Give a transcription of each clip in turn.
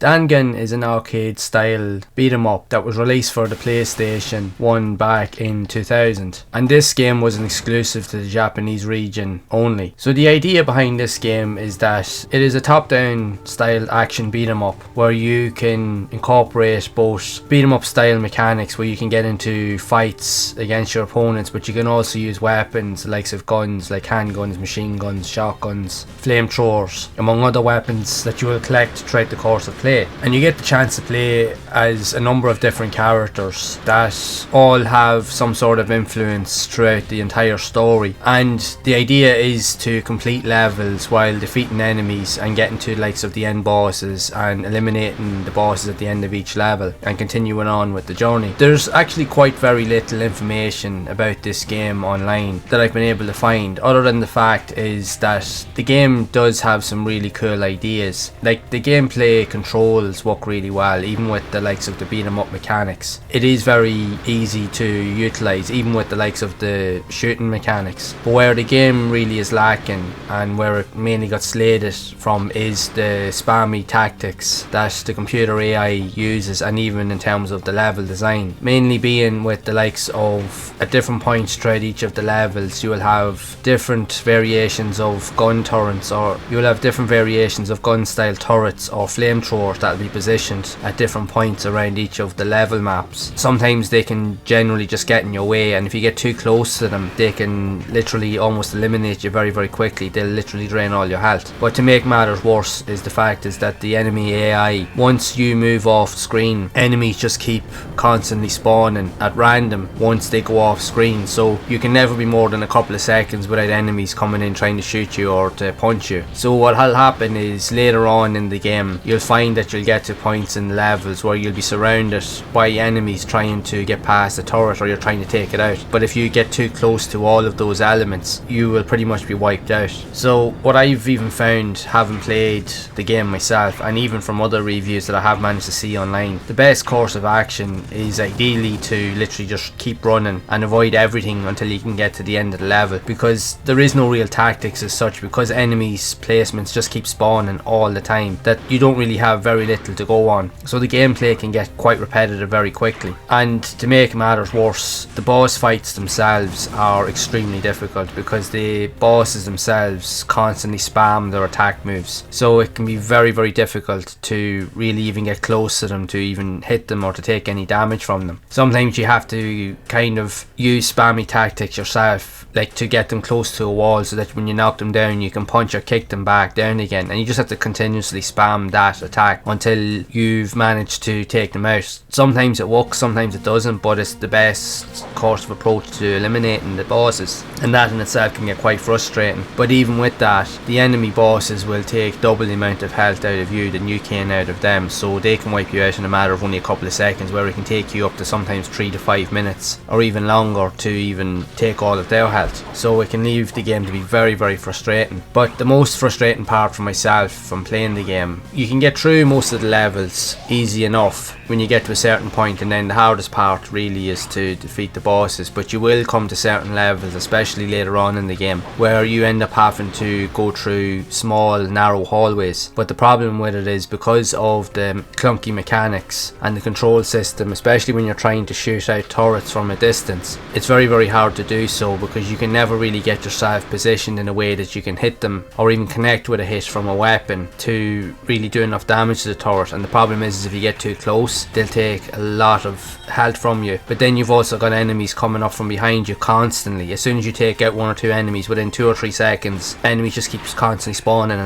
Dangan is an arcade style beat 'em up that was released for the PlayStation 1 back in 2000, and this game was an exclusive to the Japanese region only. So the idea behind this game is that it is a top-down style action beat 'em up where you can incorporate both beat 'em up style mechanics where you can get into fights against your opponents, but you can also use weapons the likes of guns like handguns, machine guns, shotguns, flamethrowers, among other weapons that you will collect throughout the course of play. And you get the chance to play as a number of different characters that all have some sort of influence throughout the entire story, and the idea is to complete levels while defeating enemies and getting to the likes of the end bosses and eliminating the bosses at the end of each level and continuing on with the journey. There's actually quite very little information about this game online that I've been able to find, other than the fact is that the game does have some really cool ideas. Like, the gameplay controls work really well, even with the likes of the beat 'em up mechanics. It is very easy to utilize, even with the likes of the shooting mechanics. But where the game really is lacking, and where it mainly got slated from, is the spammy tactics that the computer AI uses, and even in terms of the level design. Mainly being with the likes of, at different points throughout each of the levels, you will have different variations of gun turrets, or you will have different variations of gun style turrets or flamethrowers that will be positioned at different points around each of the level maps. Sometimes they can generally just get in your way, and if you get too close to them, they can literally almost eliminate you very quickly. They'll literally drain all your health. But to make matters worse is the fact is that the enemy AI, once you move off screen, enemies just keep constantly spawning at random once they go off screen, so you can never be more than a couple of seconds without enemies coming in trying to shoot you or to punch you. So what will happen is later on in the game, you'll find that you'll get to points in levels where you'll be surrounded by enemies trying to get past the turret, or you're trying to take it out. But if you get too close to all of those elements, you will pretty much be wiped out. So what I've even found, having played the game myself, and even from other reviews that I have managed to see online, the best course of action is ideally to literally just keep running and avoid everything until you can get to the end of the level, because there is no real tactics as such, because enemies' placements just keep spawning all the time, that you don't really have very little to go on. So the gameplay can get quite repetitive very quickly. And to make matters worse, the boss fights themselves are extremely difficult, because the bosses themselves constantly spam their attack moves. So it can be very difficult to really even get close to them, to even hit them or to take any damage from them. Sometimes you have to kind of use spammy tactics yourself, like to get them close to a wall, so that when you knock them down you can punch or kick them back down again, and you just have to continuously spam that attack until you've managed to take them out. Sometimes it works, sometimes it doesn't, but it's the best course of approach to eliminating the bosses, and that in itself can get quite frustrating. But even with that, the enemy bosses will take double the amount of health out of you than you can out of them, so they can wipe you out in a matter of only a couple of seconds, where it can take you up to sometimes 3 to 5 minutes or even longer to even take all of their health. So it can leave the game to be very frustrating. But the most frustrating part for myself from playing the game, you can get through most of the levels easy enough when you get to a certain point, and then the hardest part really is to defeat the bosses. But you will come to certain levels, especially later on in the game, where you end up having to go through small narrow hallways. But the problem with it is, because of the clunky mechanics and the control system, especially when you're trying to shoot out turrets from a distance, it's very hard to do so, because you can never really get yourself positioned in a way that you can hit them or even connect with a hit from a weapon to really do enough damage to the turret. And the problem is if you get too close, they'll take a lot of health from you. But then you've also got enemies coming up from behind you constantly. As soon as you take out 1 or 2 enemies, within 2 or 3 seconds, enemies just keep constantly spawning,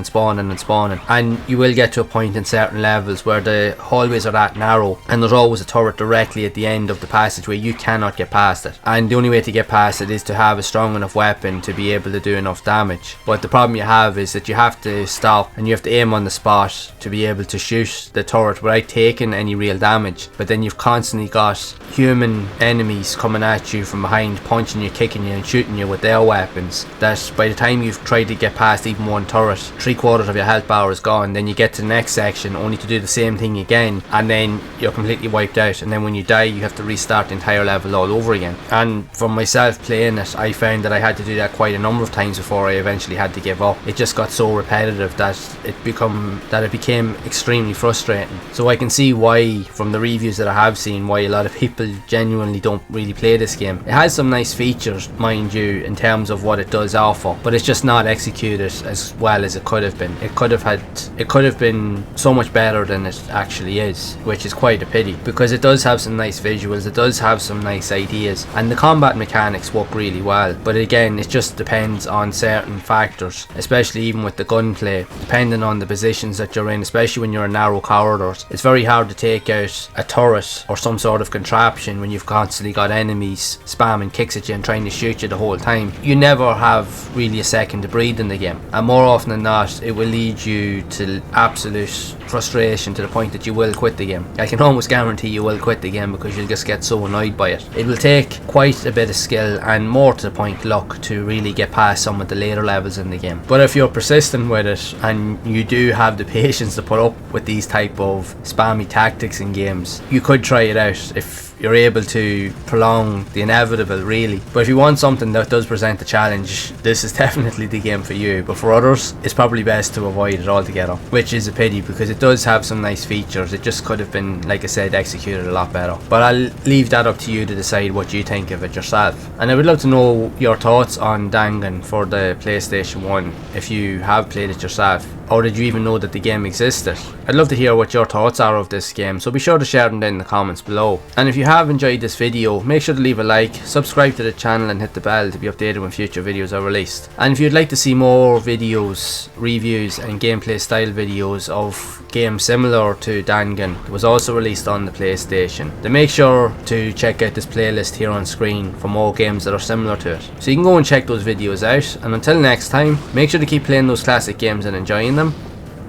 and you will get to a point in certain levels where the hallways are that narrow, and there's always a turret directly at the end of the passageway. You cannot get past it, and the only way to get past it is to have a strong enough weapon to be able to do enough damage. But the problem you have is that you have to stop and you have to aim on the spot to be able to shoot the turret without taking any real damage. But then you've constantly got human enemies coming at you from behind, punching you, kicking you and shooting you with their weapons, that by the time you've tried to get past even one turret, 3/4 of your health bar is gone. Then you get to the next section only to do the same thing again, and then you're completely wiped out, and then when you die you have to restart the entire level all over again. And for myself playing it, I found that I had to do that quite a number of times before I eventually had to give up. It just got so repetitive that it became extremely frustrating. So I can see why, from the reviews that I have seen, why a lot of people genuinely don't really play this game. It has some nice features, mind you, in terms of what it does offer, but it's just not executed as well as it could have been. It could have been so much better than it actually is, which is quite a pity, because it does have some nice visuals, it does have some nice ideas, and the combat mechanics work really well. But again, it just depends on certain factors, especially even with the gunplay, depending on the positions that you're in, especially when you're in narrow corridors. It's very hard to take out a turret or some sort of contraption when you've constantly got enemies spamming kicks at you and trying to shoot you the whole time. You never have really a second to breathe in the game, and more often than not it will lead you to absolute frustration, to the point that you will quit the game. I can almost guarantee you will quit the game, because you'll just get so annoyed by it. It will take quite a bit of skill, and more to the point luck, to really get past some of the later levels in the game. But if you're persistent with it and you do have the patience to put up with these type of spammy tactics in games, you could try it out if you're able to prolong the inevitable, really. But if you want something that does present a challenge, this is definitely the game for you. But for others, it's probably best to avoid it altogether, which is a pity, because it does have some nice features. It just could have been, like I said, executed a lot better. But I'll leave that up to you to decide what you think of it yourself. And I would love to know your thoughts on Dangan for the PlayStation 1, if you have played it yourself, or did you even know that the game existed? I'd love to hear what your thoughts are of this game, so be sure to share them down in the comments below. And if you have enjoyed this video, make sure to leave a like, subscribe to the channel and hit the bell to be updated when future videos are released. And if you'd like to see more videos, reviews and gameplay style videos of games similar to Dangan, it was also released on the PlayStation, then make sure to check out this playlist here on screen for more games that are similar to it. So you can go and check those videos out, and until next time, make sure to keep playing those classic games and enjoying them,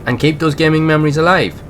and keep those gaming memories alive.